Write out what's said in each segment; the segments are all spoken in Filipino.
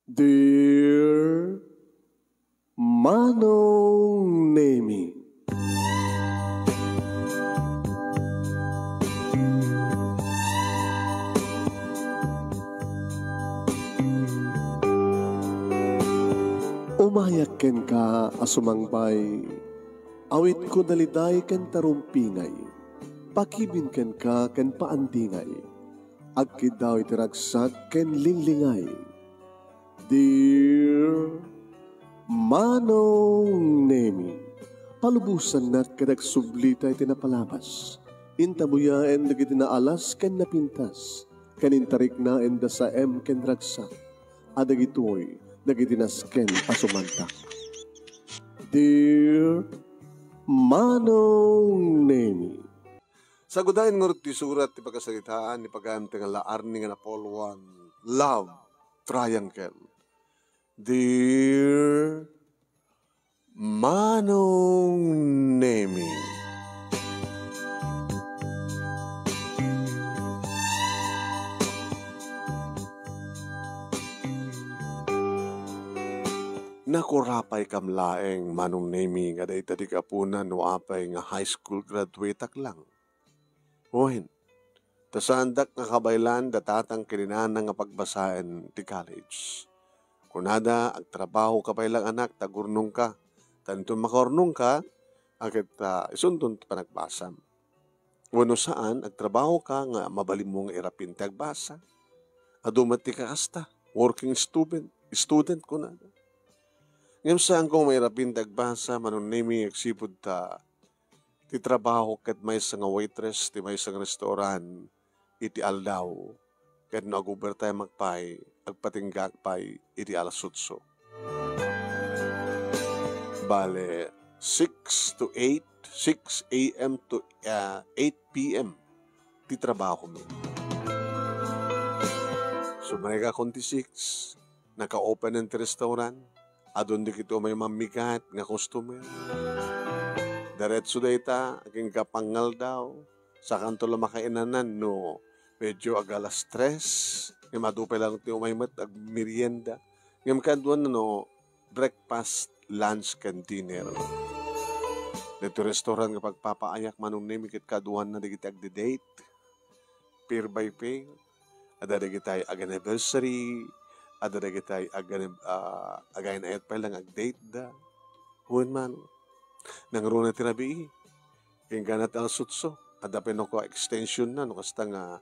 Dear Manong Nemi, umayak ken ka asumangbay, awit ko daliday ken tarumpingay, pakibin ken ka ken paandingay, agkid daw itiragsak ken linglingay. Dear Manong Nemi, palubusan na kadagsublita iti napalabas. Intabuyaen dagiti naalas ken napintas. Kanintarik na enda sa ken ragsak. Adagitoy dagiti nasken asumantak. Dear Manong Nemi, Sagudahin ng ti surat ti pagkasalitaan ni pagayam tinga laarni nga Apollo 1, Love Triangle. Dear Manong Nemi, nakurapay kam laeng Manong Nemi nga day tadi kapunan no apay nga high school graduate lang. Ohin, tasandak nga kabaylan datatang kininana nga pagbasaan ti college. Kunada, ag trabaho ka pa ilang anak, tagurnong ka. Tanto makornong ka, agad isundon ti panagbasam. Wano saan, ag trabaho ka nga mabalim mong irapin ti agbasa. Adumati ka kasta, working student kunada. Ngayon saan kung may irapin ti agbasa, Manong Nemi agsipod ta, ti trabaho kat may nga waitress, ti may nga restaurant, iti aldaw, kat no aguber tayo magpay, agpatinggak pay, iti alasutso. Bale, 6 to 8, 6 a.m. to 8 p.m. ti trabaho mo. So, marika konti 6, naka-open ng restaurant, adon di kito may mamigat nga customer. Diretso data, aking kapangal daw, sa kanto lamakainan no, medyo agalas 3, nga madupay lang ti umaymat, ag merienda. Nga makaduan no, breakfast, lunch, kan dinner. Dito restaurant nga pagpapaayak, Manong Nemi, kit kaduan na digiti agdi-date, pair by pair, ada digitay ag-anniversary, ada digitay agayin ayat pa lang ag-date da. Huwin man, nangruna tinabi, kaya ganat ang sutso, adapin ako extension na, no, kasta nga,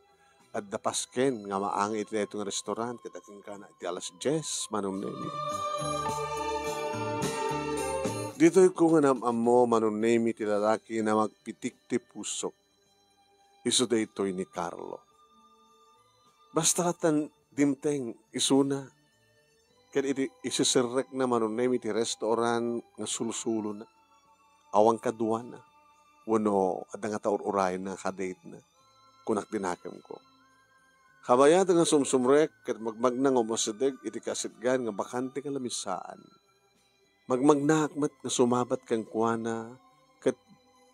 at dapasken, nga maangi iti itong restaurant, kitaking ka na, iti alas 10, Manong Nemi. Dito ko nga namam mo, Manong Nemi, ti lalaki na magpitik ti pusok. Iso da ito'y ni Carlo. Basta katan dimteng isuna, kaya iti isisirrek na, Manong Nemi, ti restaurant nga sulusulo na. Awang kaduan na. Wano, at nga taur-uray na, kadate na. Kunak dinakam ko. Kabayat nga sumsumrek, kat magmagnang umasadig, iti kasitgan nga bakante ka lamisaan. Magmagnakmat nga sumabat kang kuwana, kat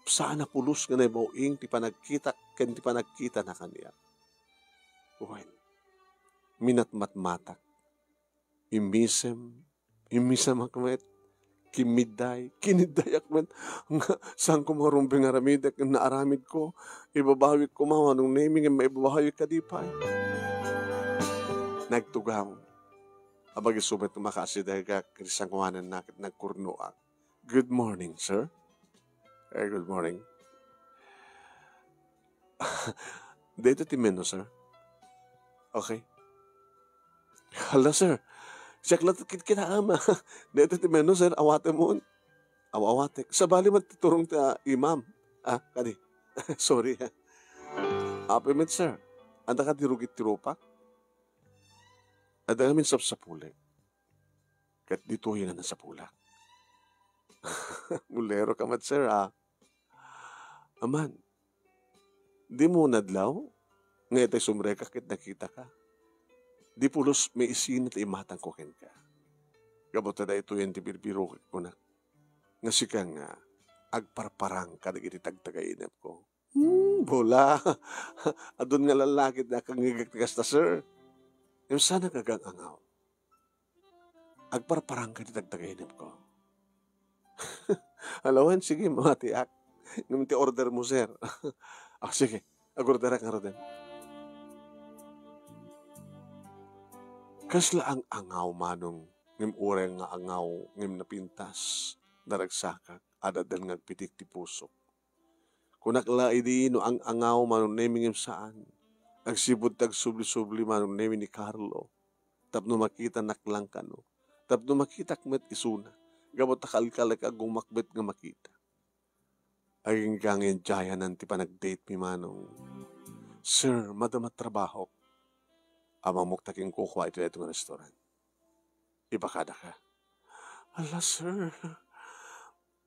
saan na pulos nga na ibawing, ti panagkita na kaniya. Uwain, minatmatmatak, imisem akmet, kiniday akmet, saan ko marumbing aramid, naaramid ko, ibabawit ko Manong Nemi, nga maibabawit ka di pa. Nagtugaw, abag isubit makasiday ka, krisang kuhanan na, nagkurnoak. Good morning, sir. Good morning. Dito ti menu, sir. Okay. Hala, sir. Siyaklat kita ama. Dito ti menu, sir. Awate mo. Awate. Sa bali matiturong ta imam. Kadi. Sorry. Apimit, sir. Anda ka dirugit tirupak? Ada kami sapsapulik. Kat dito yung na sa pulak. Mulero ka mat, sir, Aman. Di mo nadlaw? Ngayon tayo sumreka kit nakita ka. Di pulos may isin at imatang koken ka. Kabota da ito yung tibirbiro ko na. Nga sika nga, agparparang kadagiti tagtagainap ko. Bola. Adun nga lalaki na kang ngigagtigas na, sir. Yung sana kagang angaw. agparparang ka ditagtagahinip ko. Alawan, sige, mga tiak. Ngayon ti order mo, sir. Sige, agorder ka rin. Kasla ang angaw manong ngim ureng nga angaw ngim napintas daragsakak adadan ngagpitik ti puso. Kunakla idi no ang angaw manong naming saan. Agsibod tag subli-subli manong naming ni Carlo. Tapno makita naklang kano. Tapno makita kmet isuna. Gabot takalkalak agong makbet nga makita. Aging gangin jayanan ti panag-date mi manong. Sir, madamat trabaho. Amamok taking kukuha ito nga restaurant. Ibakada ka. Ala, sir.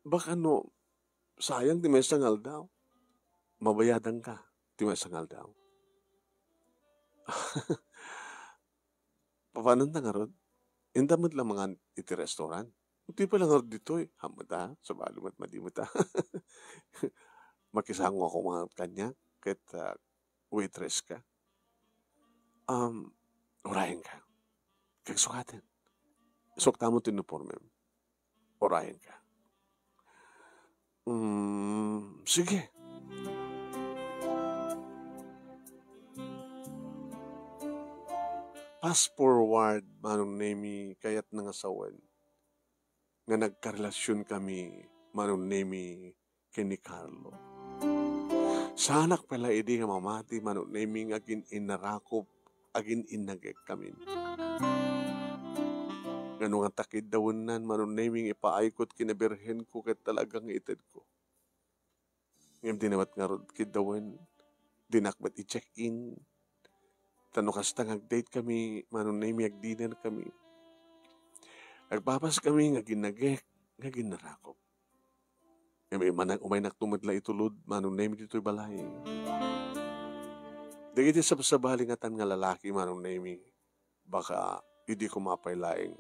Baka no, sayang di may sangal daw. Mabayadan ka, di may sangal daw. Paano na nga ron? Indamad lang mga iti restaurant. Hindi pa lang dito eh. Hamada, sa balumat madimata. Makisango ako mga kanya. Kahit waitress ka. Orahin ka. Kagsukatin. Sukta mo tinuporme. Orahin ka. Sige. Fast forward, manong nemi, kayat nangasawan. Nga nagkarelasyon kami, manong nemi, kini Carlo. Sanak pala idi nga mamati, manong nemi, agin inarakop, agin inagek kami. Nga nga takid dawunan, manong nemi, ipaikot kinabirhen ko, kat talagang ited ko. Ngayon dinawat nga ron kidawan, dinakbat i-check-in, tano kasta ngag-date kami, manong nemi, ag-dinner kami. Nagpapas kami, nga ginagek, nga ginarakop. May manang umay naktumadla itulod, manong nemi dito'y balay. Dagiti sabsabali nga tan nga lalaki, manong nemi, baka hindi ko mapailaing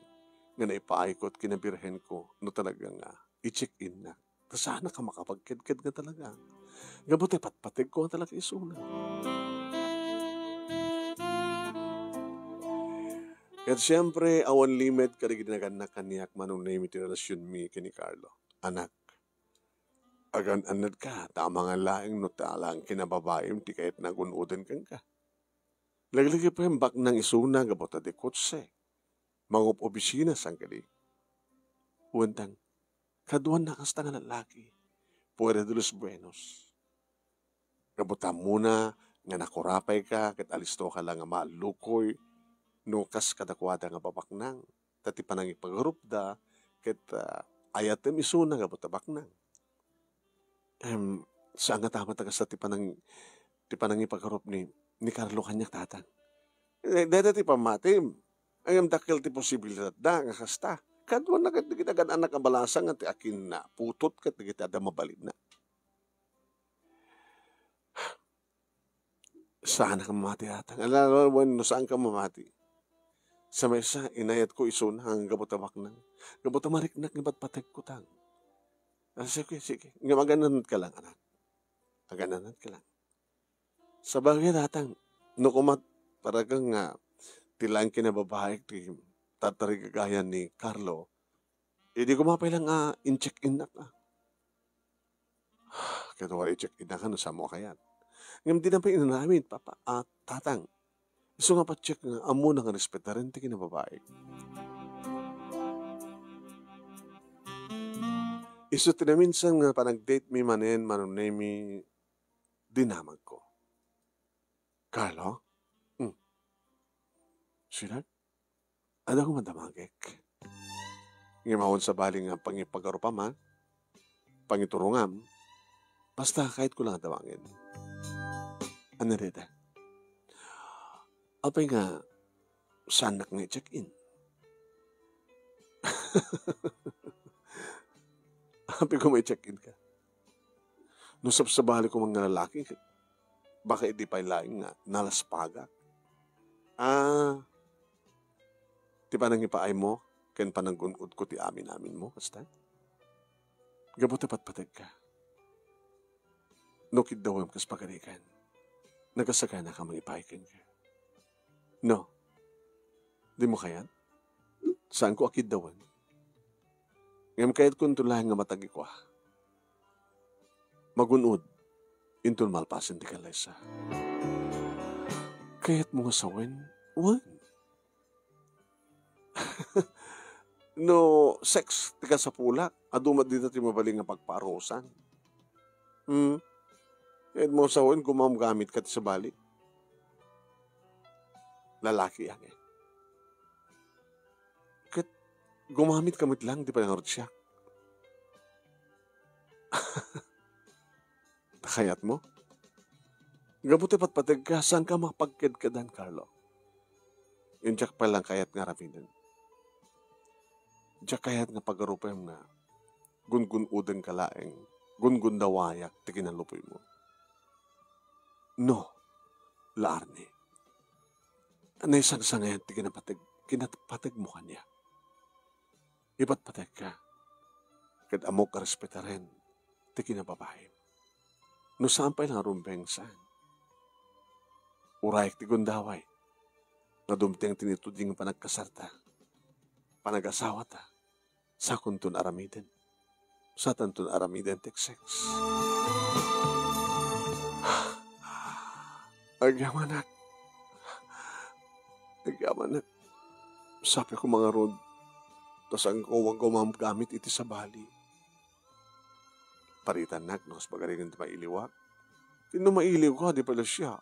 nga naipaikot kinabirhen ko no talagang i-check-in na. Sana ka makapagked-ked nga talaga. Gabot ay patpatig ko talaga isuna. At siyempre, awan limit kada ginaganan na kaniyak manong name iti relasyon mi kini Carlo. Anak, agan anad ka, tama nga laing no talang kinababaim ti kahit nagunudan kang ka. Laglagi pa yung bak ng isuna gabot adi kotse. Mangup obisina sang kadi. Uwantang, kaduan na kasta nga lalaki. Puwede de los buenos. Gabutan muna, nga nakurapay ka, kat alisto ka lang nga maalukoy, nukas kadakwada nga babaknang, tati panang ipagrup da, kat ayatem isuna nga butabaknang. Saan nga tama taga sa ti panang ipagrup ni Carlo kanyak tatang. Dada ti pamatim, ang dakil ti posibilidad da nga kasta. Kadwa na kita anak kabalasa nga ti akin na putot kat kita ada mabalid na. Saan ka mamati atang? Alalawan no saan ka mamati? Sa mesa, inayat ko isun hanggang gabotabak nang. Gabotamariknak ng patpatag ko tang. Sige. Nga magananat ka lang, anak. Magananat ka lang. Sa bagay datang, no kumat, paragang tilaan kinababahay, tatarigagayan ni Carlo, hindi ko mapailang in-check-in na ka. Kaya wala i-check-in na ka, no sa mo kayat. Ngayon din na pa inanamin, papa, tatang, iso nga pa-check nga, amo na nga respetarin ti kinababae. Iso tinaminsan nga panag-date mi manen, manunemi, dinamag ko. Carlo? Sila? Ada ko madamagek. Ngimawon sa baling nga pangipagarupaman, pangiturungam, basta kahit ko lang tawangin. Ano rita? Apay nga, sanak nga check-in. Apay ko may check-in ka. Nung sa bali ko mga lalaki, baka hindi pa ilaing nga, nalaspagak. Ti panang ipaay mo, ken panang gunod ko ti amin mo, basta. Gabot na patpatag ka. No kidawam kas pagalikan. Nagasaka na ka mag ipaikin ka. No. Di mo kayan? Saan ko akid dawan? Ngam kahit kung tulahan nga matagi ko, magunod, intun malpasin ti kalaysa. Kahit mga sawen, wan. No, sex, tika sa pulak, adumat dito ti mabaling nga pagparosan. Kahit mga sawen, gumamgamit ka ti sa bali. Lalaki yan eh. Kahit gumamit kamit lang, di pa nangarot siya. Takayat mo? Gabuti patpatag ka, saan ka mapagkid ka dan, Carlo? Yung jak pa lang kayat nga rapinan. Jak kayat nga pagarupay nga gun-gun udeng kalaeng, gun-gun dawayak, tikinalupoy mo. No, laarni. Anay sang-sangayan, kinapatag mo kanya. Ipatpatag ka. Kad amok ka respeta rin, tikinababae. No sampay lang rumbeng saan. Urayak ti gundaway. Nga dumting tinituding panagkasarta. Panag-asawa ta. Sa kuntun aramiden. Sa tantun aramiden tek-sex. Agyamanat. Agyamanat. Sabi ko mga rod. Tas ang kawang gamit iti sa bali. Paritan nak, no, sa pagaringin ti mailiwak. Tino mailiw ka, di pala siya.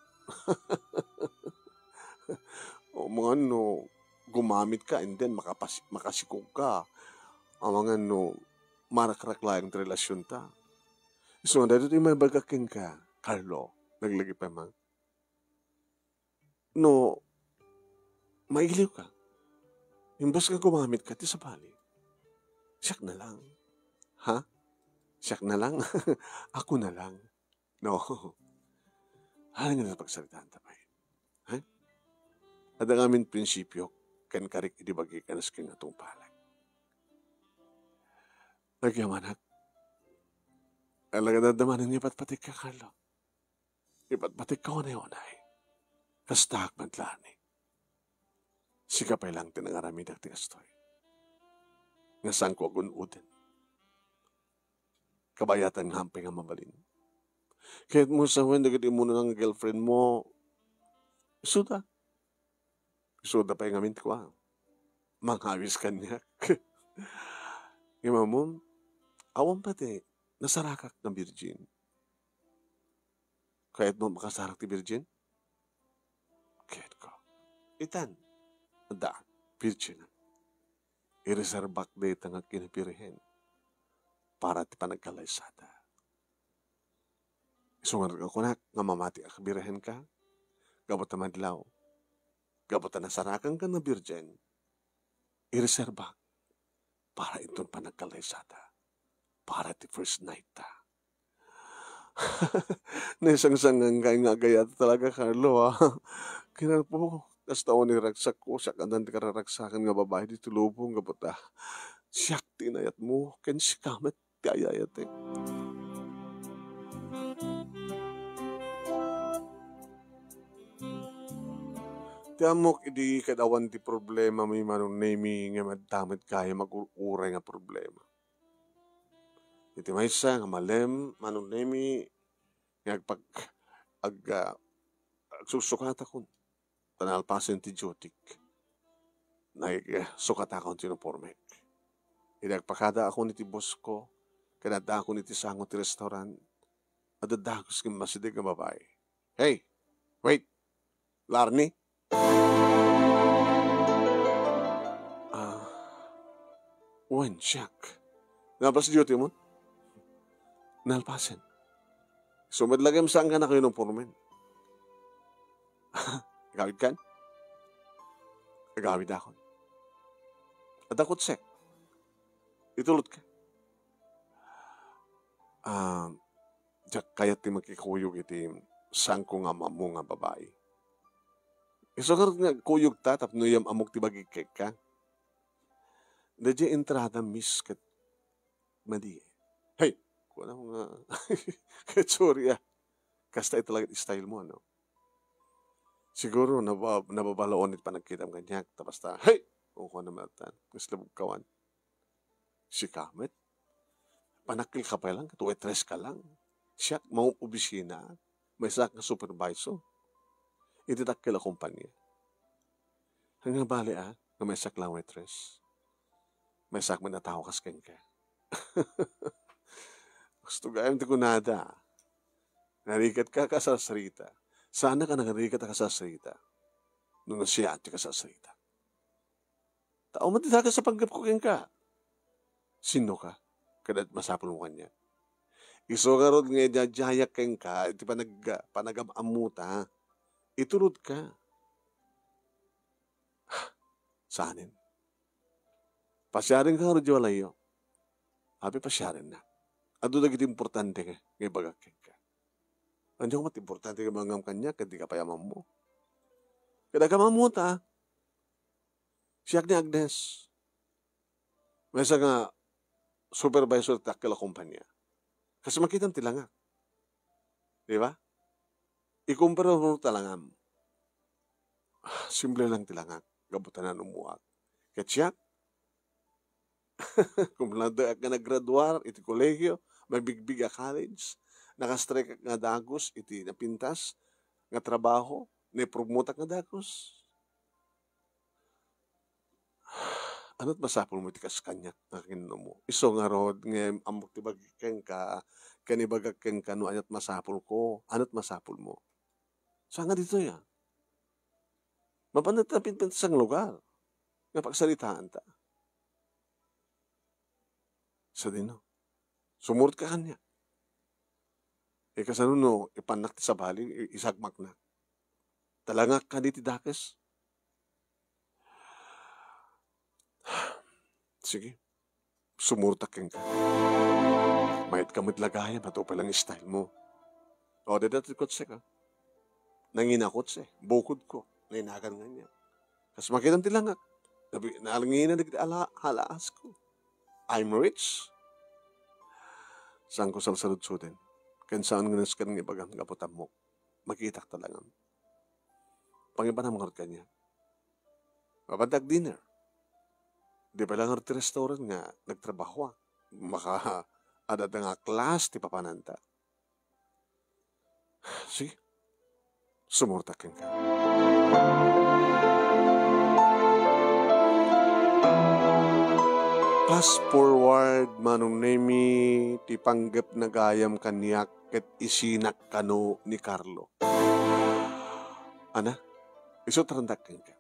O mga no, gumamit ka and then makasikog ka. Ang mga no, marakraklayang relasyon ta. So, dito yung may bagaking ka, Carlo, naglagi pa man. No, mailiw ka. Imbas ka gumamit ka, ti sa bali. Siyak na lang. Ha? Siyak na lang. Ako na lang. No. Halang nga na pagsalitaan tapay. Ha? At ang aming prinsipyo, kan karik idibagi ka nas king atong palag. Nagyamanak. Alaga dadamanan niya patpatik ka, Carlo. Ipatpatik ka onay-onay. Kastak mantlani. Sikapay lang tinangaramid ang tingastoy. Nga saan ko agun-uden. Kabayatan ng hamping ang mabalin. Kahit mo sa huwag, nagati mo na ng girlfriend mo, isuda. Isuda pa yung amint ko, manghawis ka niya. Yung mamon, awan pati, nasarakak ng virgin. Kahit mo makasarak ti virgin, kahit ko. Itan, da, virgin. I-reservak date ang kinapirihin para ti panagkalaysada. Isungan ako na, nga mamati akabirahin ka, gabot na madlaw, gabot na nasarakan ka na virgin, i-reservak para itong panagkalaysada, para ti first night ta. Naisang-sangang kayo nga gaya talaga, Carlo, ha? Kaya po, tas taon ni ragsak ko, siya kandan ti kararagsakan nga babae di tulubong, gabot na, siyak tinayat mo, ken si kamet ti ayayat eh. Ti amok, idi kadawan ti problema may manong nemi nga madamit kaya mag-uray nga problema. Iti maysa nga malem, manong nemi nga agsusukat akon. Tanalpasin ti jotik. Sukat akon tinupormek. Idagpakada ako niti boss ko, kanada ako niti sango ti restaurant, adadagos kim masidig nga babae. Hey, wait, Larny? Wen, Jack. Nalpas duty mo? Nalpasin. So, madlagam saan ka na kayo ng pormen? Agawid kan? Agawid ako. At akot sek. Itulot ka. Jack, kaya ti magkikuyog iti saan ko nga mamu nga babae. Iso nga kuyog ta, tapno yung amok ti bagikik ka. Dadya entrada miss kat madi. Hey, wala mo nga. Kahit sorry Kasta italaga style mo, no? Siguro nababalaon it pa nagkita ang ganyak. Tapos ta, hey, O ko naman atan. Naslabog kawan. Si Kamet. Panakil ka pa lang. Tuwe tres ka lang. Siya, mga opisina. May sak na supervisor. Ititakil ang kumpanya. Hanggang bali na may sak lang waitress. May sak man na tao kasken ka. Gusto gayam ti kunada. Narikat ka kasasarita. Sana ka nangarikat ka kasasarita. Nung nasiyati ka kasasarita. Tao matita ka sa panggapkukin ka. Sino ka? Kadat masapol mo kanya. Iso ka rod nga jajayak keng ka. Iti panagamamuta. Iturod ka. Saanin? Pasyarin ka rod walayo. Abi pasyarin na. Ado na importante ka. Ngay bagakeng ka. Andiyo mat importante ka mangam kanya. Kadi ka payaman mo. Kada ka mamuta. Siyak ni Agnes. May isa nga supervisor takil kumpanya. Kasi makita tilangak. Di ba? Ikumpara mo talangam. Simple lang tilangak. Gabutan na umuwag. Katsiyak. Kung ka naggraduar, iti kolegyo, may bigbig a college, nakastrike nga dagos, iti napintas, nga trabaho, nipromote nga dagos. Ano't masapol mo tikas kanya, nakinom mo. Iso nga rod, nga amok tibagkeng ka, kanibagkeng ka, no ano't masapol ko, ano't masapol mo. Saan nga dito yan? Mapanat na pintas ang lugar, nga pagsalitaan ta. Sa dino. Sumurot ka kanya. Kasano no, ipanak ti sa bali, isagmak na. Talangak ka di ti dakes. Sige. Sumurot ka. Mayat ka matlagaya, mato palang style mo. O, dati kotse ka. Nanginakotse. Bukod ko. Nainagan nga niya. Kasi makitang tilangak. Naalangin na halaas ko. I'm rich. Saan ko salsalud-sudin? Kansaan nga naskan ng ibagang kaputam mo. Makitak talagang. Pangiba na mga kanya. Mapadag dinner. Di ba lang ang restaurant nga nagtrabaho. Maka ada nga class ti papananta. Sige. Sumurtakin ka. Fast forward, manong nemi, ti panggap na gayam kanyak ket isinak kano ni Carlo. Ana, iso trandakin ka.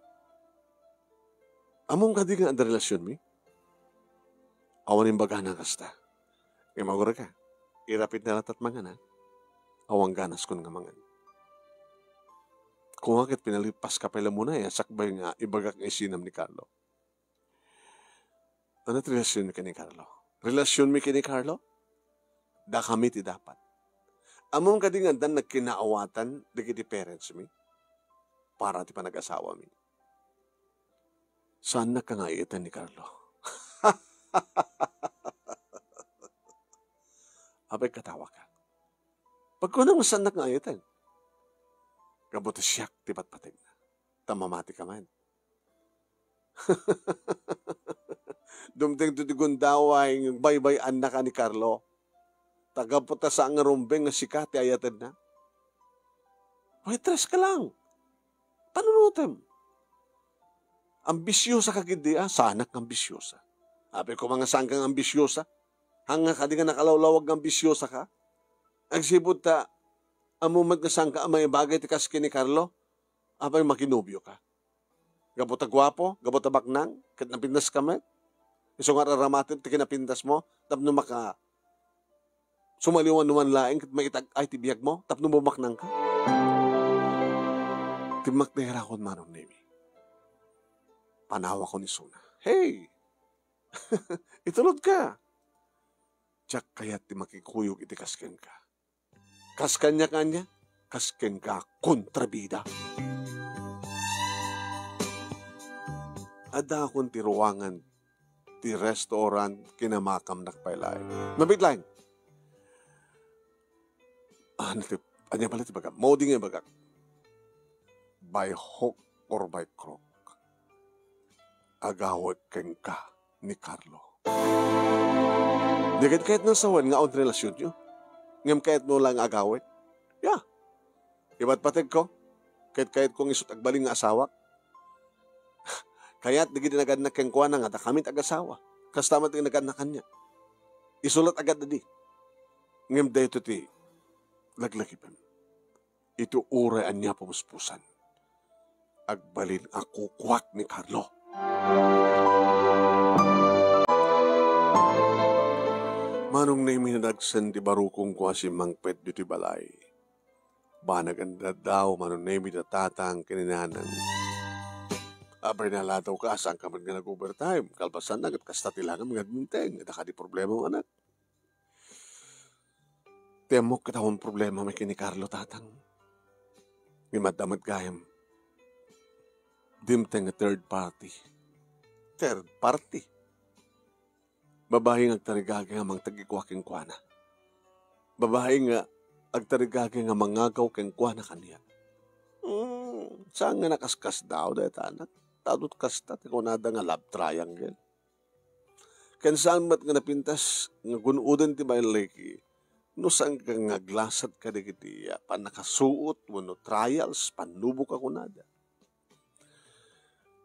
Among kadi nga ang relasyon mi? Awan yung baga na kasta. E magura ka, irapit na latat mga na, awang ganas kun nga mga. Kung akit pinalipas ka pala muna, sakbay nga ibagak nga isinam ni Carlo. Ano relasyon mi kini Carlo? Relasyon mi kini Carlo? Da kami ti dapat. Among kadingan dan nagkinaawatan di kiti parents mi para ti panag-asawa mi. Saan na kangaitan ni Carlo? Abay katawa ka. Pagkunang saan na kangaitan? Kabuti siyak ti patpatig na. Tamamati ka man. Dumting tutigundaway yung baybay-an na ka ni Carlo. Tagaputa sa ang rumbeng nga sikati ayatan na. Waitress ka lang. Panunutem. Ambisyosa ka gindi sanak ambisyosa. Abe ko mga saan kang ambisyosa. Hanga ka di ka nakalawlawag ambisyosa ka. Agsibod ta, amumag nga saan ka may bagay ti kaskin ni Carlo. Abay makinubyo ka. Gabota gwapo, gabota baknang, kat napindas ka man. Iso nga raramatin, ti kinapindas mo, tapno maka sumaliwan-numan laing, kat maitag ay tibiyag mo, tapno bumaknang ka. Timak na hirakon manong nemi. Panawa ko ni Suna. Hey! Itulod ka. Tsak kaya't ti makikuyog iti kasken ka. Kaskanya-kanya, kasken ka kontrabida. Ada akong ti ruwangan, ti restaurant, kinamakam nakpailay. Mabiglain. Anya pala ti bagak. Moding yung bagak. By hook or by crook. agawag keng ka ni Carlo. Di kahit nasawan nga ang relasyon nyo. Ngam kahit mo lang agawin. Yeah. Iba't patag ko. Kahit kong isut agbaling nga asawa. Kaya't di ginagad na keng kuha na nga kamit ag-asawa. Kastamat ginagad na kanya. Isulat agad na di. Ngam dahi ito ti laglagipan. Ito uraan niya pumuspusan. Agbalin ako kuwak ni Carlo. Manong na iminadagsan di barukong kuha si Mangpet dito balay. Banaganda daw manong na imidatatang kininanan. Abay nalataw ka asang ka man nga nag-overtime. Kalpasan na kastatilangan mga binteng. Ita ka di problema mo anak. Temok kita akong problema may kini Carlo tatang. Imadamad gayam. Dimteng third party. Third party. Babae nga agtarigagay nga mang tagikwaking kwana. Babae nga agtarigagay nga mangagaw keng kwana kaniya. Saan nga nakaskas daw dahil anak? Tadot kasta, ikaw nada nga love triangle. Kan saan ba't nga napintas nga gunudan ti may leki, no saan ka nga glasat ka di kiti panakasuot mo no trials, panubok ako nada.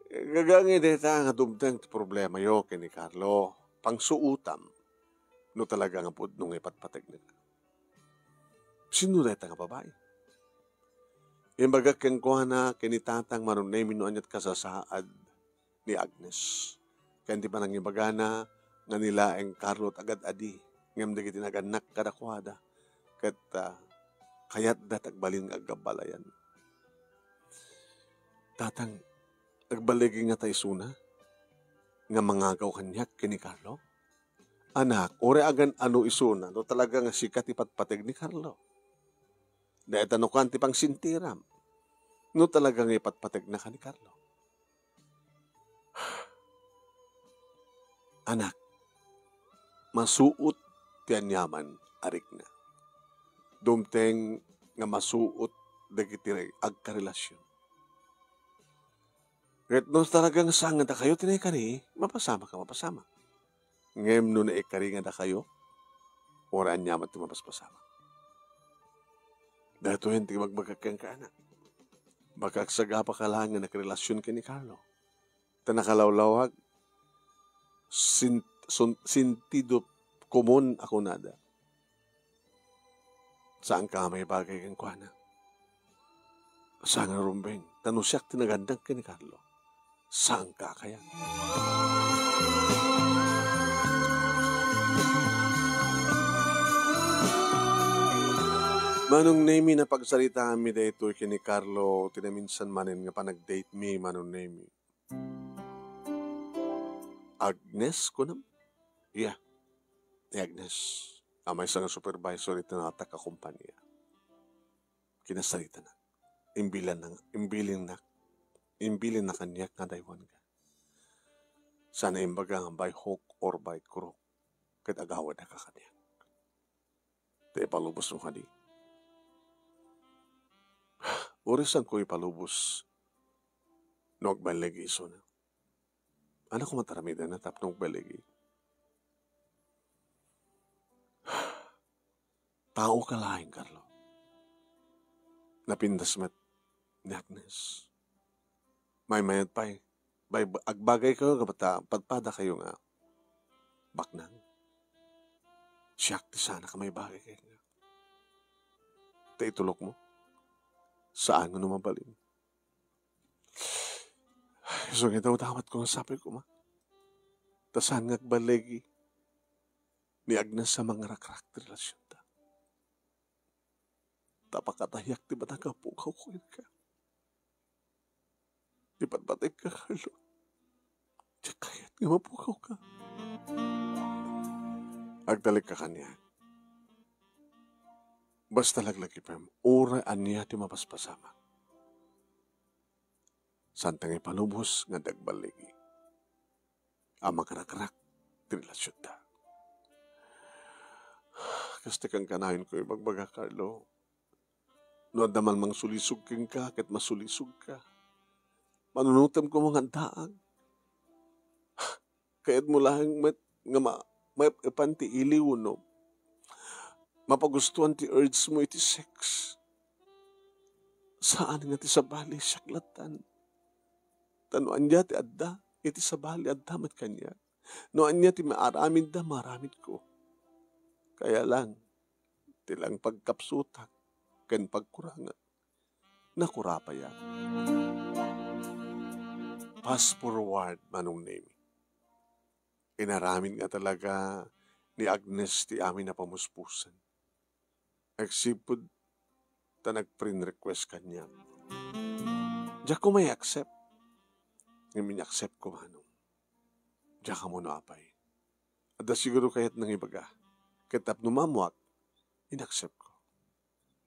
Gagangi deta nga dumtang ti problema yo kini Carlo. Pangsuutam, no talaga nga po nung ipatpatag nila. Sino deta nga babae? Imbaga keng kuha na kinitatang marunay minuanyat kasasaad ni Agnes. Kaya di pa nang imbaga na nga nila ang Carlo agad adi. Ngam di kitinagannak kadakwada. Kat kayat datagbalin agabalayan. Tatang, nagbaligi nga tayo suna? Nga mangagaw kanyak kini Carlo? Anak, ore agan ano isuna, no talaga nga sikat ipatpateg ni Carlo. Dahil tanong kan tipang sintiram, no talaga nga ipatpateg na ka ni Carlo. Anak, masuot tiyan yaman arik na. Dumteng nga masuot dagiti agkarelasyon. Kahit no talagang sangad na kayo, tinay kani, mapasama ka, mapasama. Ngayon no na ikari nga na kayo, oraan niya mat mapaspasama. Dahil ito hindi magbagakang ka anak. Bagaksaga pa ka lang nga nakarelasyon ka ni Carlo. Tanakalawlawag, sintido komon ako nada. Saan ka may bagay kang kuhana? Saan nga rumbeng? Tanusyak tinagandang ka ni Carlo. Saan ka kaya? Manong nemi na pagsalita mi dito kini Carlo tinaminsan manin nga pa nag-date mi manong nemi. Agnes ko nam? Yeah. Agnes. Amay sa nga supervisor ito na atak kumpanya. Kinasalita na. Imbilin na kanyak nga daywan ka. Sana imbaga nga by hook or by crook. Kat agawad na ka kanyak. Te palubos mo kadi. Orisan ko ipalubos. Nog balegi iso na. Anak ko mataramida na tapnog balegi. Tao ka laing, Carlo. Napindas mat ni Agnes. May mayat pa eh. Agbagay kayo, kapata, padpada kayo nga. Baknang. Siyak, di sana ka may bagay kayo nga. Taitulok mo. Saan nga numabalin? So, nga daw damat ko nga sabi ko, ma. Tasan nga agbalegi ni Agnes sa mga rakrak relasyon ta. Tapakatayak di ba nagapukaw ko yun ka? Di ba't batay ka, Carlo? Diyan kaya't nga mapukaw ka. Agdalik ka kanya. Basta laglagi pa ura aniya ti mapaspasama. Santang ipalubos nga dagbaligi. Amang karakrak ti relasyon ta. Kasi kang kanahin ko ibagbaga, Carlo. No daman mang sulisog kang ka, kat masulisog ka. Manunutam ko mga daag. Kaya't mo lang nga may ipanti iliw no. Mapagustuhan ti urge mo iti sex. Saan nga ti sabali siyaklatan? Tanuan niya ti adda, iti sabali adda mat kanya. Noan niya ti maaramid da, maramid ko. Kaya lang, tilang pagkapsutak, ken pagkurangan, nakura pa yan. Fast forward, Manong Nemi. Inaramin nga talaga ni Agnes ti amin na pamuspusan. Agsipod ta nag-friend request kanya. Diya ko may accept. Ngayon accept ko, Manong. Diya ka mo na apay. At da siguro kaya't nang ibaga. Kitap numamuak, in-accept ko.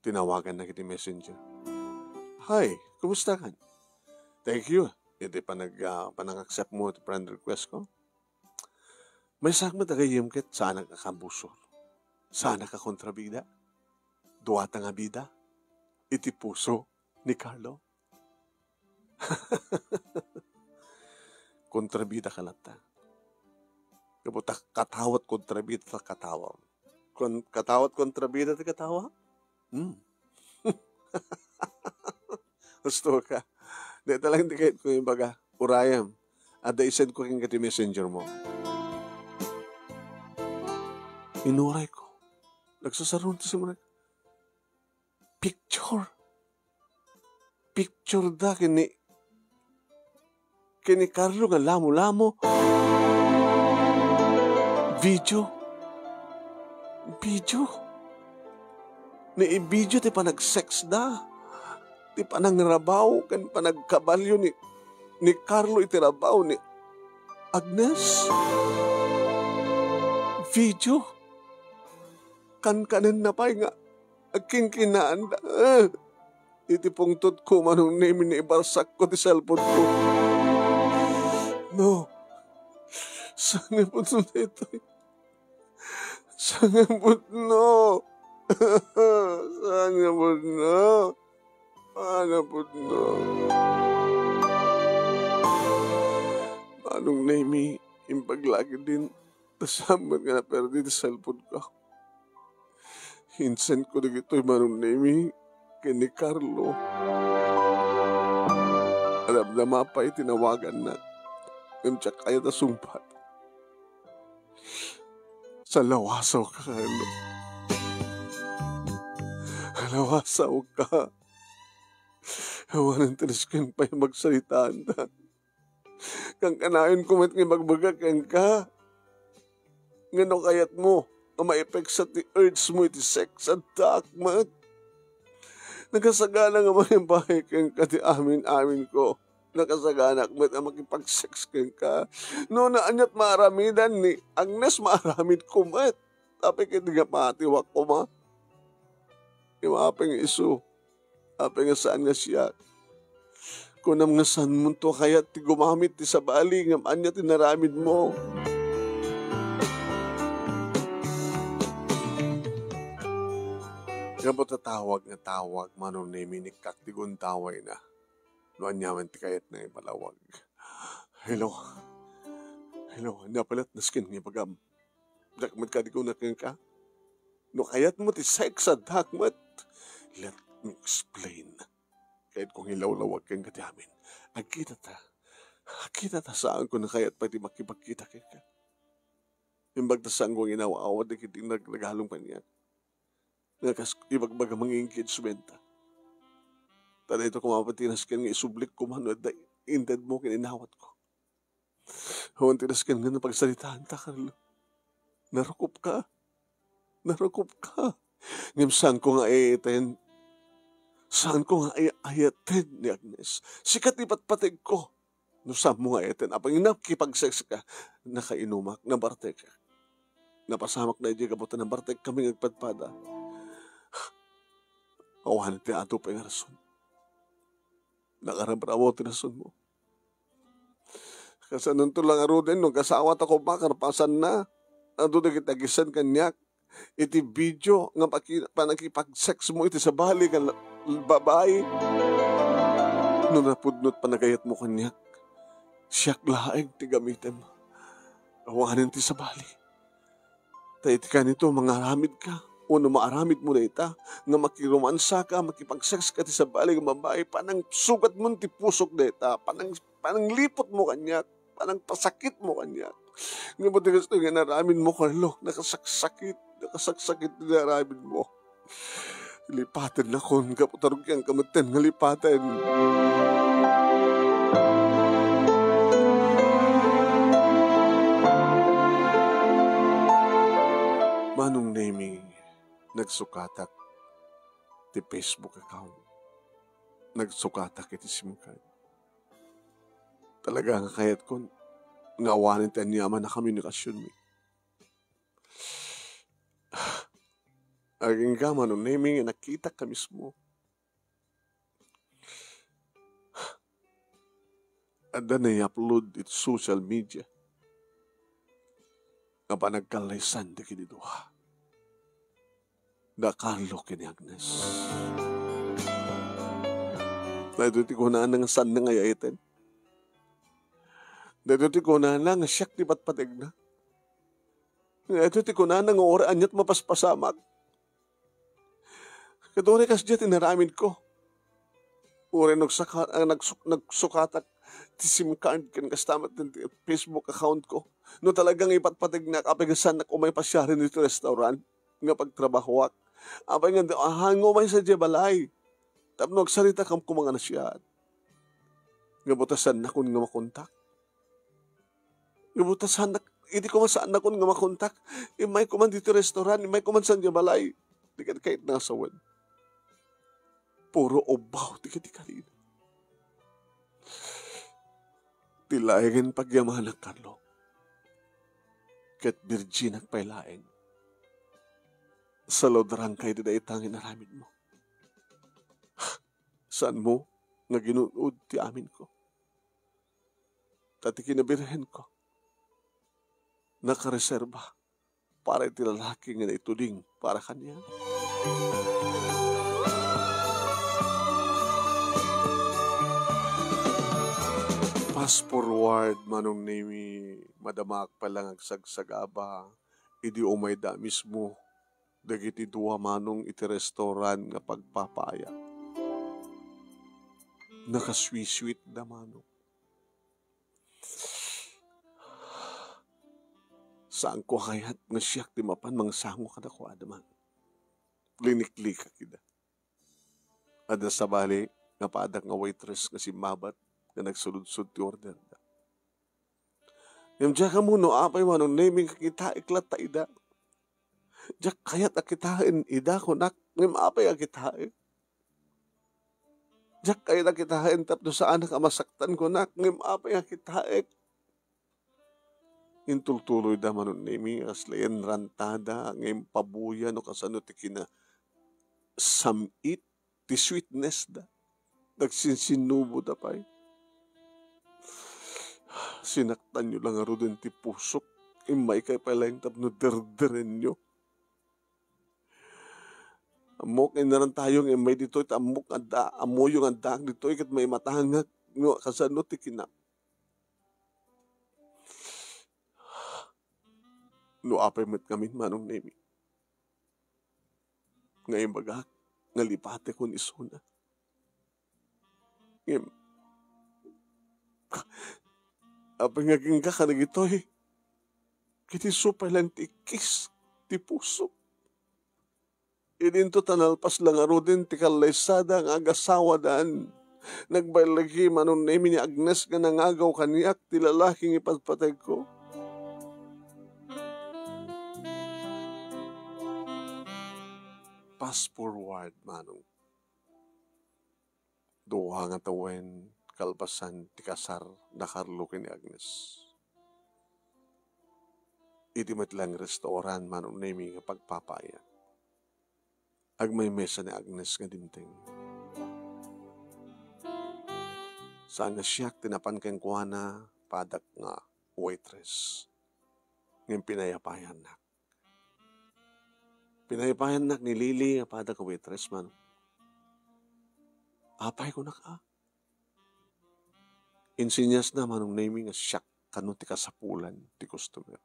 Tinawagan na kita messenger. Hi, kumusta ka? Thank you. Ito panang-accept mo at friend request ko. May sakma tagayim kit sana ka kambusor. Sana ka kontrabida. Duwata nga bida. Iti puso ni Carlo. Kontrabida ka lata. Kabuta katawat kontrabida ta katawa. Katawat kontrabida ta katawa? Gusto ka. Di talang di kahit ko yung baga. Urayam. Ada isend ko kang kati messenger mo. Inuray ko. Nagsasaroon ta si mga picture. Picture da kini Carlo nga lamo-lamo. Video. Ni video ti panag-sex da. Ti panangrabaw kan panagkabalyo ni Carlo iti rabaw ni Agnes. Video. Kanan na pa nga aking kinaanda. Iti pungtot ko Manong Nemi ni ibarsak ko ti cellphone ko. No. Sana po na ito. Sana po no. Sana po no. Sana po no. Manong Nemi, impaglagi din. Tasamad nga na perdi ti cellphone ko. Hinsan ko na ito'y Manong Nemi kini Carlo. Alam na mapay tinawagan na. Yung tsak kaya na sumpat. Sa lawasaw ka, Carlo. Lawasaw ka. Hawanan tiniskin pa yung magsalitaan na. Kang kanayon kumat ng magbaga kang ka. Ngano kayat mo? Ang ma-effect sa ti urge mo iti sex at takmat. Nakasagana nga man yung bahay kang kati amin ko. Nakasagana kmet ang makipag-sex kang ka. Noon na anyat maaramidan ni Agnes maaramid kumat. Tapi kiti nga patiwak ko ma. Iwapeng iso. Apeng nga saan nga siya. Kunam nga saan mo to kaya ti gumamit ti sabali nga anyat tinaramid mo. Kapot na tawag, Manong Nemi ni kaktigon taway na. Noan yaman ti kayat na ipalawag. Hello, napalat na skin ni pagam. Dakmat ka di ko na ka. No kayat mo ti sex at dakmat. Let me explain. Kahit kung hilawlawag kang kati amin. Agkita ta saan ko na kayat pati makipagkita ka. Yung bagtasaan kong inawa-awad na kiting naghalong pa niya. Ibagbaga mga engagement. Tada ito kumapatinas ka nga isublik ko man at indad mo kininawat ko. Hawan tinas ka nga napagsalitaan ta, Carlo. Narukop ka. Ngam saan ko nga ayatin ni Agnes. Sikat ipatpatig ko. No saan mo nga ayatin. Apang inakipag-sex ka, nakainumak, nabartek ka. Napasamak na iti kabutan ng bartek kami nagpadpada. Awahan ti ato pa yung rason. Nakarabrawo ti rason mo. Kasi nunto lang aro din, nung kasawat ako makarpasan na, ando na kitagisan kanyak, iti video, nga panakipag-sex mo, iti sabali ka babae. Nung napudnot panagayat mo kanyak, siyak laeng ti gamitin mo. Awanin ti sabali. Taiti ka nito, mga aramid ka. Uno maaramid mo na ita, nga makiromansa ka, makipagsex ka ti sabali nga babae, panang sugat mo ti pusok na ita, panang lipot mo kanya, panang pasakit mo kanya. Nga mo ti gusto nga naramid mo kalo, nakasaksakit na naramid mo. Lipatan na kon, kaputarog kang kamaten nga lipatan. Manong naming nagsukatak ti Facebook account. Nagsukatak iti SIM card. Talaga nga kayat ko, ngawanin tayo niyaman na komunikasyon mi. Aging ka manong naming nakita ka mismo. Ada na i-upload iti social media. Nga pa nagkalaysan di kiniduha. Nakalo kini Agnes. Na ito ti kunaan nga saan na ngayaiten. Na ito ti kunaan nga siyak ti patpatig na. Na ito ti kunaan nga oraan niya't mapaspasamak. Kadore kas diya tinaramin ko. Uri nagsukatak ti SIM card kan kastamat ng Facebook account ko. No talagang ipatpatig na kapigasan na kumay pasyarin dito restaurant nga pagtrabahowak. Apay nga hango may sa balay. Tapno agsarita kam kumanga na siya. Nga butasan na kun nga makontak. Nga butasan na, hindi ko masaan na kun nga makontak. Imay kuman dito restaurant, imay kuman sa balay. Di ka kahit nasawan. Puro obaw, di ka rin. Tilayan pagyaman ng Carlo. Kat Virgin at pailaeng. Sa lodrang kay dida itangin naramid mo. Saan mo nga ginunud ti amin ko? Tati kinabirhen ko. Nakareserba para iti lalaki nga naituling para kanya. Fast forward manong nimi madamak palang agsagsagaba idi umay da mismo dagiti duwa manong iti restoran nga pagpapaya. Nakasweet da manong. Saan ko kayat nga siyak di mapan mangsango kada ko adaman. Linikli ka kida. Ada sa bali nga paadak nga waitress nga si Mabat nga nagsulod-sud ti order da. Ngam diya ka muno, apay manong naming kakita iklat ta ida. Diya kayat akitain ida ko nak, ngam apay akitain. Diya kayat akitain tapno sa anak amasaktan ko nak, ngam apay akitain. Intultuloy da manong naming aslayan rantada, ngam pabuya no kasano ti kina samit, ti sweetness da. Nagsinsinubo da pa'y. Sinaktan nyo lang aro din ti pusok. Imay kay pala yung tapno derderen nyo. Amok inaran tayong imay dito it amok anda amo yung andaang dito ikat may matangag no kasano ti kinap. No apay met kami manong nemi. Ngayon bagak ngalipate ko ni Suna. Ngem apay nga king kakanag ito eh. Kiti supay lang ti kis, ti puso. Ininto tanalpas lang aro din ti kalaysada ang agasawa daan. Nagbailagi manon nemi ni Agnes nga nangagaw kaniyak ti lalaking ipatpatay ko. Fast forward manong. Duha nga tawen kalpasan ti kasar na Carlo ni Agnes. Iti matlang restoran manong nemi nga pagpapaya. Agmay mesa ni Agnes nga dimteng. Saan nga siyak tinapan kang kuwana padak nga waitress. Ngayon pinayapayan nak. Pinayapayan nak ni Lily nga padak nga waitress man. Apay ko na ka. Insinyas na manong naming nga siyak kano ti kasapulan ti customer.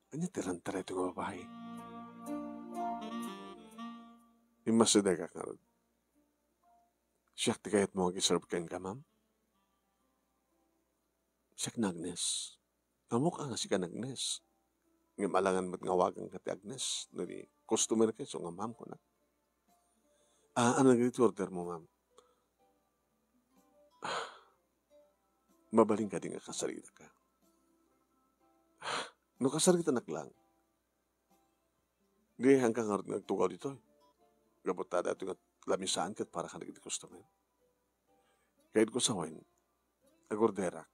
Anya tirantara ito nga babae. Imasada ka nga. Siyak ti kayat mo mag-iserve kang ka, ma'am. Siyak na Agnes. Amok nga si ka na Agnes. Nga malangan mat ngawagan ka ti Agnes. Nari customer ka, so nga ma'am ko na. Ano nag-order mo, ma'am? Mabaling ka din nga kasarita ka. No kasarita lang. Di hanggang nagtugaw dito. Gabutada ito nga lamisaan kat para ka nag-customer. Kahit ko sa wine, agordera,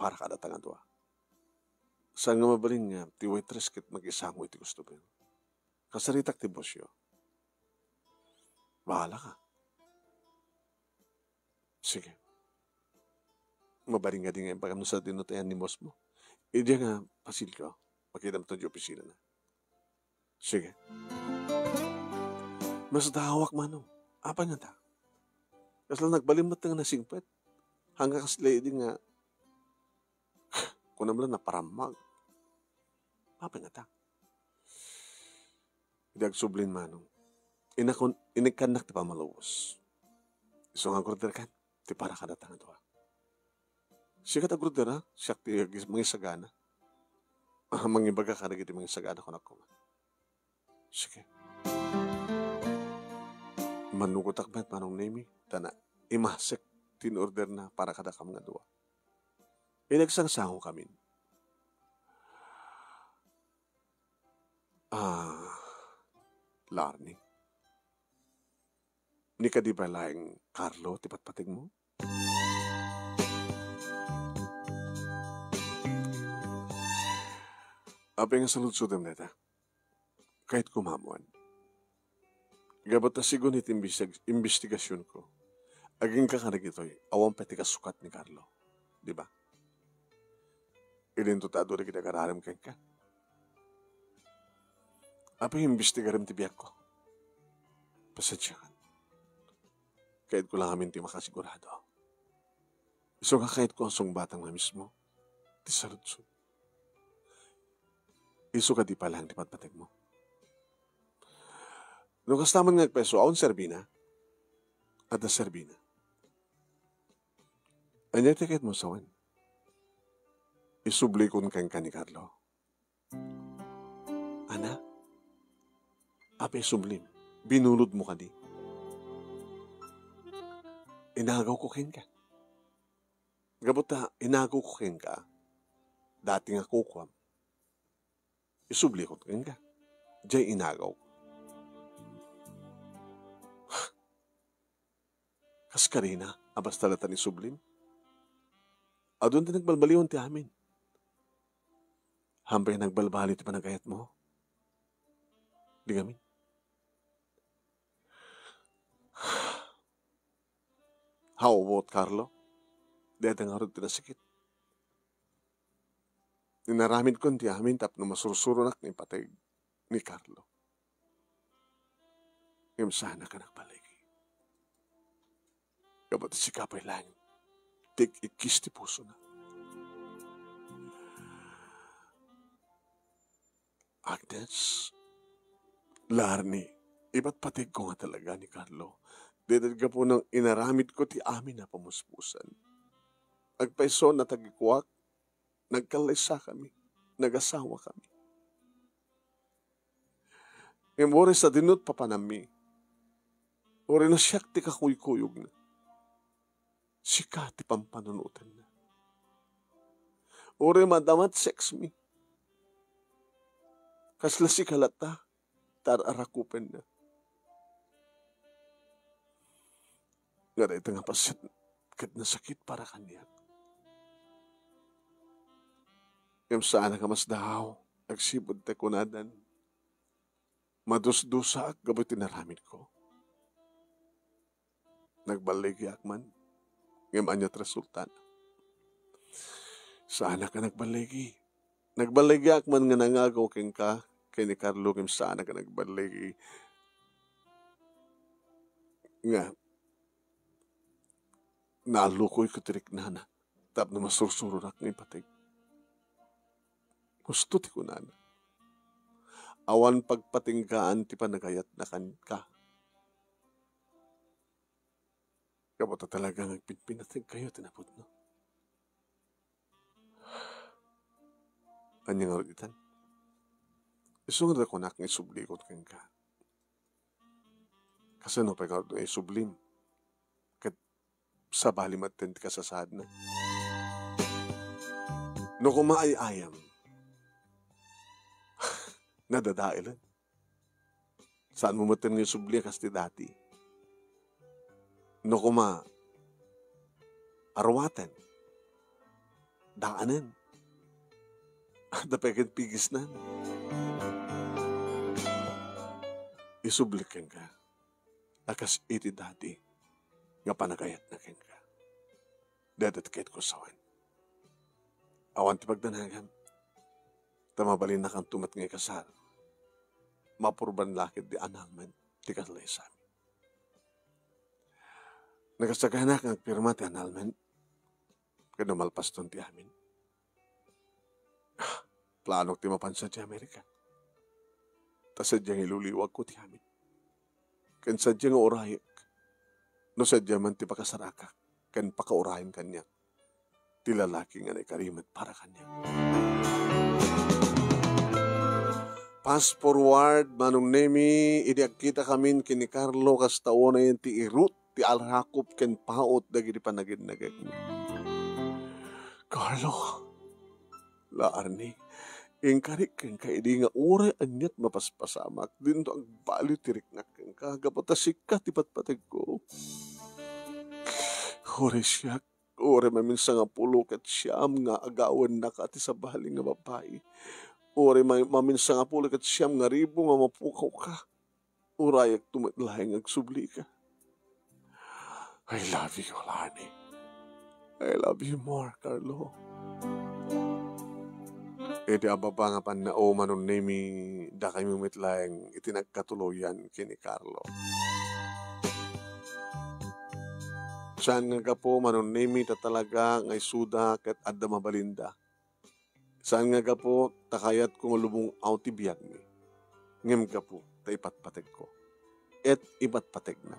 para ka datangan doa. Saan nga mabaling nga, ti waitress kit mag-isango iti customer. Kasaritak ti bosyo. Bahala ka. Sige. Mabaling nga din nga yung pagam sa dinutayan ni boss mo. Hindi nga, pasil ka. Makita mo ito di opisina na. Sige. Mas dahawak manong. Apa nga ta? Kasi lang nagbalimot nga nasingpet. Hanggang kasila din nga, kung naman lang naparamag. Apa nga ta? Hindi agsublin manong. Inikanak ti pamalawos. So nga order kan, ti para ka datangan to ha. Siya ka order ha, siya ti mga sagana. Mga ibaga ka na giti mga sagana ko na kuma. Sige. Manugutak ba't manong nemi? Tana, imasek tin-order na para kada kam nga duwa. Inagsangsango kami. Larni. Ni ka di ba laing Carlo, tipat-pating mo? Apa nga saludsudam neta? Kahit kumamuan. Gabat na sigun iti investigasyon ko. Aging kakanag ito'y awang pati kasukat ni Carlo. Di ba? Ilintutado na kinagararam kang ka. Apa yung investigaram ti biyak ko? Pasadyakan. Kahit ko lang amin ti makasigurado. So nga kahit ko ang sungbatang na mismo, ti saludsud. Iso ka di palang ti patpatig mo. Nung kastaman nga peso, aon serbina, at na serbina. Anya tiket mo sawan. Isubli kun kang ka ni Carlo. Ana? Apa isublim? Binulod mo ka di. Inagaw ko ken ka. Gabuta, inagaw ko ken ka. Dati nga kukwam. Isubli ko ken ka. Diyay inagaw ko. Kas karina, abas talata ni sublim. Adun din nagbalbaliwan ti amin. Hampay nagbalbali ti panagayat mo. Di gamin. How about Carlo? Deta nga rin tinasakit. Ninaramid ko ti amin tap na masursurunak ni patay ni Carlo. Ngayon sana ka nagbaligi. Kabat si kapay lang. Tig ikis ti puso na. Agnes, Larni, iba't patig ko nga talaga ni Carlo. Dahil ka po nang inaramid ko ti amin na pamuspusan. Agpaiso na tagikuak, nagkalaysa kami, nagasawa kami. Ngayon ori sa dinut papanami, ori na siyak ti kakuyukuyog na. Sika ti pampanunutan na. Ori madamat sex me. Kasla si kalata, tararakupen na. Nga ito nga pasit, kat na sakit para kanya. Yung saan ka mas dahaw, agsibod te kunadan. Madus-dusa ak gabuti naramid ko. Nagbaligi akman, ngayon anyat resultan. Sana ka nagbaligi. Nagbaligi akman nga nangagaw keng ka, kay ni Carlo ngayon sana ka nagbaligi. Nga, nalukoy ko tirik na Tap na masusururak ni patay. Gusto ti kunan. Awan pagpatinggaan ti panagayat na ka. Kapata talaga nagpinpinatig kayo, tinapot no. Anyang aruditan. Isungod ako na kang isublikot kang ka. Kasi no, pagkakaroon ay sublim. Kat sa balimat din ka sa sahad na. No kumaay-ayam, nadadailan. Saan mo matin ng subli kasti dati? No arwatan, daanan, dapat pigis na. Isublikan ka, akas iti dati, nga panagayat na ken ka. Dadatkit ko sawan. Awan ti pagdanagan, tamabalin na kang tumat ngay kasal. Mapurban lakit di annulment, ti kasalay sa amin. Nagasaganak ang pirma ti annulment, kaya malpas ton ti amin. Planok ti mapansa ti Amerika. Ta sadyang iluliwag ko ti amin. Kan sadyang orayak, no sadyang man ti pakasarakak, kan pakaurahin kanya, ti lalaki nga naikarimat para kanya. Fast forward, manong nemi, idiak kita kamin kini Carlo kastaon na yan ti irut, ti alhakop ken paot dagi di panagid-nagid. Carlo, laarni, ingkarik ken kaidi nga ure anyat mapaspasamak, dinto ang baliw tirik na ken kagapatasik ka ti patpateg ko. Ure siya, ure maminsa nga pulo ket siyam nga agawan na ka ti sabali nga babae. Ure maminsa nga pulo ket siyam nga ribo nga mapukaw ka. Urayak tumatlahay nga agsubli ka. I love you, Lani. I love you more, Carlo. Iti ababa nga panao manon nemi da kami mitlayang itinagkatuloyan kini Carlo. Saan nga po manon nemi ta talaga ngay suda ket adda mabalinda. Saan nga po takayat kong lubong out ibiyag mi. Ngem ka po ta ipatpateg ko. Et ipatpateg na.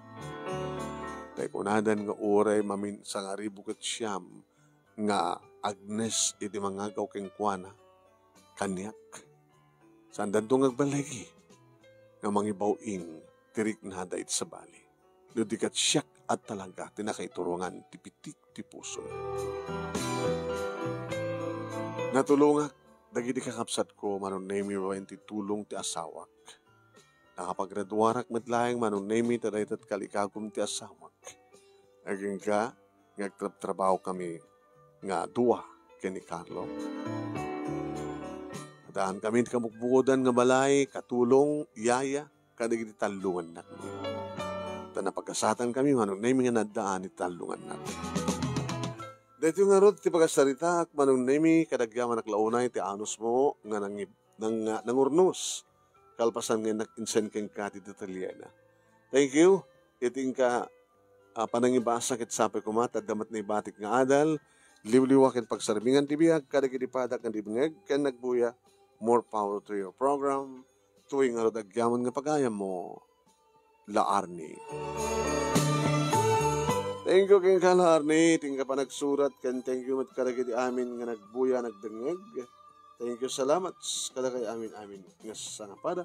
Tay kunadan nga uray mamin sa nga ribu ket siyam nga Agnes iti mangagaw keng kuana kanyak. Saan dadong agbalagi nga mangibawing tirik na hada iti sa bali. Ludikat siyak at talaga tinakaiturungan ti pitik ti puso. Natulungak dagiti kakapsat ko manon nemi roen ti tulong ti asawak. Nakapaggraduarak medlayang manon nemi tadaytat kalikagum ti asawak. Aging ka ngagtrabaho kami nga duwa kini Carlo. Daan kami kamukbukodan nga balay, katulong, yaya, kadagiti talungan na. Napagkasatan kami, manong nemi nga nadaan ni talungan na. Dito nga rod, ti pagkasarita, manong nemi, kadagyaman naklaunay, ti anos mo, nga nangurnos. Kalpasan nga nag-insen keng kati Italiana. Thank you. Iting ka panangibasa kit sapay kumat, at damat na ibatik nga adal, liwliwak at pagsarbingan tibiyag, kadagiti padak nga dibingag, kan nagbuya, more power to your program. Tuwing nga agyaman nga pagayam mo, Laarni. Thank you keng Laarni. Tingka pa nagsurat kan thank you mat kadagiti amin nga nagbuya nagdengeg. Thank you salamat kada kay amin nga sangapada.